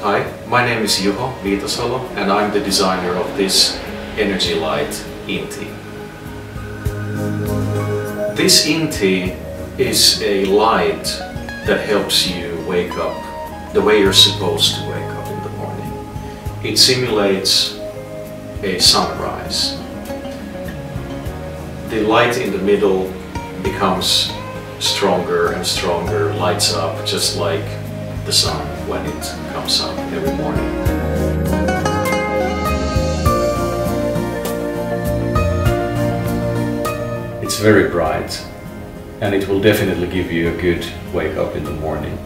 Hi, my name is Juho Viitasalo and I'm the designer of this energy light inti. This inti is a light that helps you wake up the way you're supposed to wake up in the morning. It simulates a sunrise. The light in the middle becomes stronger and stronger, lights up just like the sun when it comes up every morning. It's very bright and it will definitely give you a good wake up in the morning.